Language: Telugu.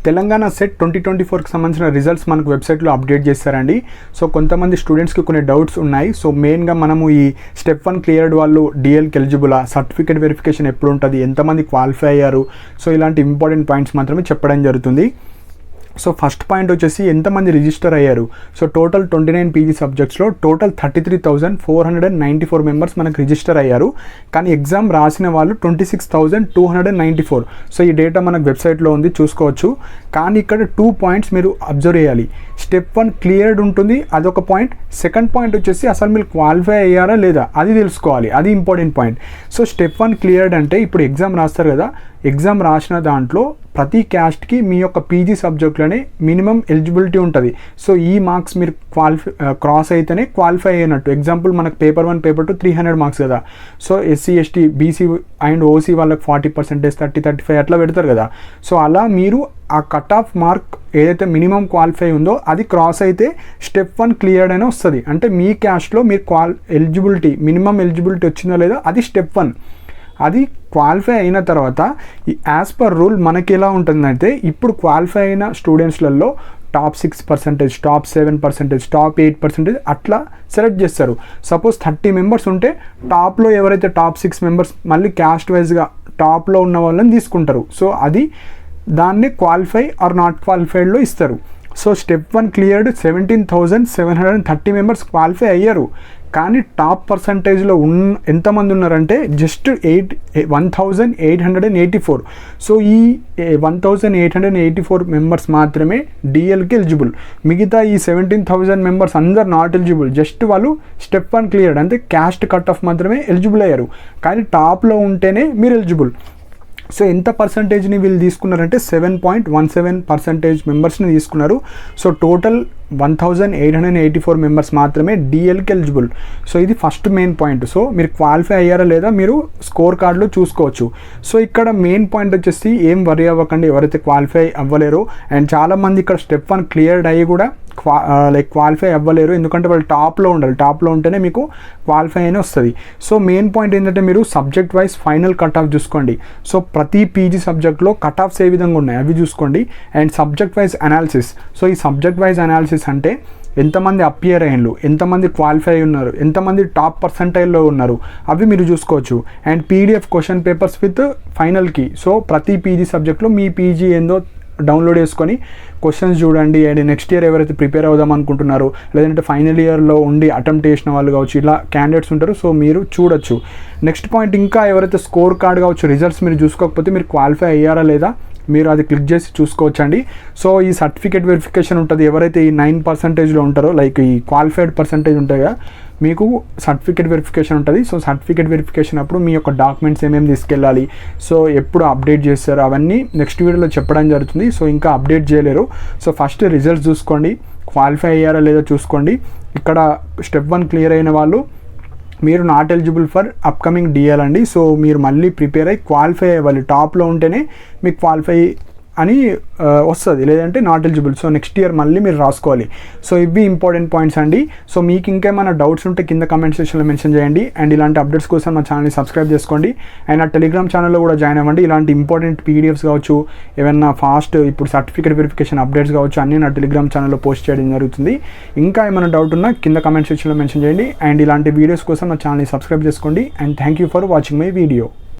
తెలంగాణ సెట్ 2024కి సంబంధించిన రిజల్ట్స్ మనకు వెబ్సైట్లో అప్డేట్ చేస్తారండి. సో కొంతమంది స్టూడెంట్స్కి కొన్ని డౌట్స్ ఉన్నాయి. సో మెయిన్గా మనము ఈ స్టెప్ 1 క్లియర్డ్ వాళ్ళు డిఎల్కి ఎలిజిబులా, సర్టిఫికేట్ వెరిఫికేషన్ ఎప్పుడు ఉంటుంది, ఎంతమంది క్వాలిఫై అయ్యారు, సో ఇలాంటి ఇంపార్టెంట్ పాయింట్స్ మాత్రమే చెప్పడం జరుగుతుంది. సో ఫస్ట్ పాయింట్ వచ్చేసి ఎంతమంది రిజిస్టర్ అయ్యారు. సో టోటల్ 29 పీజీ సబ్జెక్ట్స్లో టోటల్ 33,494 మెంబర్స్ మనకు రిజిస్టర్ అయ్యారు. కానీ ఎగ్జామ్ రాసిన వాళ్ళు 26,294. సో ఈ డేటా మనకు వెబ్సైట్లో ఉంది, చూసుకోవచ్చు. కానీ ఇక్కడ 2 పాయింట్స్ మీరు అబ్జర్వ్ చేయాలి. స్టెప్ 1 క్లియర్డ్ ఉంటుంది, అదొక పాయింట్. సెకండ్ పాయింట్ వచ్చేసి అసలు మీరు క్వాలిఫై అయ్యారా లేదా అది తెలుసుకోవాలి, అది important point. So step 1 cleared అంటే ఇప్పుడు ఎగ్జామ్ రాస్తారు కదా, ఎగ్జామ్ రాసిన దాంట్లో ప్రతి క్యాస్ట్కి మీ యొక్క పీజీ సబ్జెక్ట్లోనే మినిమం ఎలిజిబిలిటీ ఉంటుంది. సో ఈ మార్క్స్ మీరు క్రాస్ అయితేనే క్వాలిఫై అయినట్టు. ఎగ్జాంపుల్ మనకు పేపర్ 1 పేపర్ 2 300 మార్క్స్ కదా. So SC ST BC and OC వాళ్ళకి 40%, 30, 35 అట్లా పెడతారు కదా. సో అలా మీరు ఆ కట్ ఆఫ్ మార్క్ ఏదైతే మినిమం క్వాలిఫై ఉందో అది క్రాస్ అయితే స్టెప్ 1 క్లియర్డ్ అని వస్తుంది. అంటే మీ క్యాస్ట్లో మీరు ఎలిజిబిలిటీ మినిమం ఎలిజిబిలిటీ వచ్చిందో లేదో అది స్టెప్ 1. అది క్వాలిఫై అయిన తర్వాత యాజ్ పర్ రూల్ మనకి ఎలా ఉంటుందంటే, ఇప్పుడు క్వాలిఫై అయిన స్టూడెంట్స్లలో టాప్ 6%, టాప్ 7%, టాప్ 8% అట్లా సెలెక్ట్ చేస్తారు. సపోజ్ 30 మెంబర్స్ ఉంటే టాప్లో ఎవరైతే టాప్ 6 మెంబర్స్ మళ్ళీ క్యాస్ట్ వైజ్గా టాప్లో ఉన్న వాళ్ళని తీసుకుంటారు. సో అది దాన్ని క్వాలిఫై ఆర్ నాట్ క్వాలిఫైడ్లో ఇస్తారు. So step 1 cleared 17,730 members qualify అయ్యారు. కానీ టాప్ పర్సంటేజ్లో ఎంతమంది ఉన్నారంటే జస్ట్ 1,884. సో ఈ 1,884 మెంబర్స్ మాత్రమే డిఎల్కి ఎలిజిబుల్. మిగతా ఈ 17,000 మెంబర్స్ అందరు నాట్ ఎలిజిబుల్. జస్ట్ వాళ్ళు స్టెప్ 1 క్లియర్డ్ అంటే క్యాస్ట్ కట్ ఆఫ్ మాత్రమే ఎలిజిబుల్ అయ్యారు. కానీ టాప్లో ఉంటేనే మీరు ఎలిజిబుల్. సో ఎంత పర్సంటేజ్ని వీళ్ళు తీసుకున్నారంటే 7.17% మెంబర్స్ని తీసుకున్నారు. సో టోటల్ 1,884 మెంబర్స్ మాత్రమే డిఎల్కి ఎలిజిబుల్. సో ఇది ఫస్ట్ మెయిన్ పాయింట్. సో మీరు క్వాలిఫై అయ్యారా లేదా మీరు స్కోర్ కార్డులో చూసుకోవచ్చు. సో ఇక్కడ మెయిన్ పాయింట్ వచ్చేసి ఏం వరీ అవ్వకండి ఎవరైతే క్వాలిఫై అవ్వలేరో. అండ్ చాలామంది ఇక్కడ స్టెప్ 1 క్లియర్డ్ అయ్యి కూడా క్వాలిఫై అవ్వలేరు, ఎందుకంటే వాళ్ళు టాప్లో ఉండాలి. టాప్లో ఉంటేనే మీకు క్వాలిఫై అయినా వస్తుంది. సో మెయిన్ పాయింట్ ఏంటంటే మీరు subject wise final cut off చూసుకోండి. సో ప్రతి పీజీ సబ్జెక్ట్లో కట్ ఆఫ్స్ ఏ విధంగా ఉన్నాయి అవి చూసుకోండి. And subject wise analysis. So ఈ సబ్జెక్ట్ వైజ్ అనాలిసిస్ అంటే ఎంతమంది అపియర్ అయ్యారు, ఎంతమంది క్వాలిఫై ఉన్నారు, ఎంతమంది టాప్ పర్సంటైల్లో ఉన్నారు అవి మీరు చూసుకోవచ్చు. And PDF question papers with ఫైనల్కి. సో ప్రతి పీజీ సబ్జెక్ట్లో మీ పీజీ ఏందో డౌన్లోడ్ చేసుకొని క్వశ్చన్స్ చూడండి. అండ్ నెక్స్ట్ ఇయర్ ఎవరైతే ప్రిపేర్ అవుదాం అనుకుంటున్నారో లేదంటే ఫైనల్ ఇయర్లో ఉండి అటెంప్ట్ చేసిన వాళ్ళు కావచ్చు, ఇలా క్యాండిడేట్స్ ఉంటారు. సో మీరు చూడొచ్చు. నెక్స్ట్ పాయింట్, ఇంకా ఎవరైతే స్కోర్ కార్డ్ కావచ్చు రిజల్ట్స్ మీరు చూసుకోకపోతే మీరు క్వాలిఫై అయ్యారా లేదా మీరు అది క్లిక్ చేసి చూసుకోవచ్చండి. సో ఈ సర్టిఫికేట్ వెరిఫికేషన్ ఉంటుంది. ఎవరైతే ఈ 9%లో ఉంటారో లైక్ ఈ క్వాలిఫైడ్ పర్సంటేజ్ ఉంటాయి కదా, మీకు సర్టిఫికేట్ వెరిఫికేషన్ ఉంటుంది. సో సర్టిఫికేట్ వెరిఫికేషన్ అప్పుడు మీ యొక్క డాక్యుమెంట్స్ ఏమేమి తీసుకెళ్ళాలి, సో ఎప్పుడు అప్డేట్ చేస్తారు అవన్నీ నెక్స్ట్ వీడియోలో చెప్పడం జరుగుతుంది. సో ఇంకా అప్డేట్ చేయలేరు. సో ఫస్ట్ రిజల్ట్స్ చూసుకోండి, క్వాలిఫై అయ్యారా లేదా చూసుకోండి. ఇక్కడ స్టెప్ 1 క్లియర్ అయిన వాళ్ళు మీరు not eligible for upcoming DL అండి. సో మీరు మళ్ళీ ప్రిపేర్ అయ్యి క్వాలిఫై అవ్వాలి. టాప్లో ఉంటేనే మీకు క్వాలిఫై అని వస్తుంది, లేదంటే not eligible. So next year మళ్ళీ మీరు రాసుకోవాలి. సో ఇవి ఇంపార్టెంట్ పాయింట్స్ అండి. సో మీకు ఇంకేమైనా డౌట్స్ ఉంటే కింద కమెంట్ సెక్షన్లో మెన్షన్ చేయండి. అండ్ ఇలాంటి అప్డేట్స్ కోసం మా ఛానల్ని సబ్స్క్రైబ్ చేసుకోండి. అండ్ ఆ టెలిగ్రామ్ ఛానల్లో కూడా జాయిన్ అవ్వండి. ఇలాంటి ఇంపార్టెంట్ పీడిఎఫ్స్ కావచ్చు, ఏమైనా ఫాస్ట్ ఇప్పుడు సర్టిఫికేట్ వెరిఫికేషన్ అప్డేట్స్ కావచ్చు, అన్నీ నా టెలిగ్రామ్ ఛానల్లో పోస్ట్ చేయడం జరుగుతుంది. ఇంకా ఏమైనా డౌట్ ఉన్నా కింద కమెంట్ సెక్షన్లో మెన్షన్ చేయండి. అండ్ ఇలాంటి వీడియోస్ కోసం మా ఛానల్ని సబ్స్క్రైబ్ చేసుకోండి. And thank you for watching my video.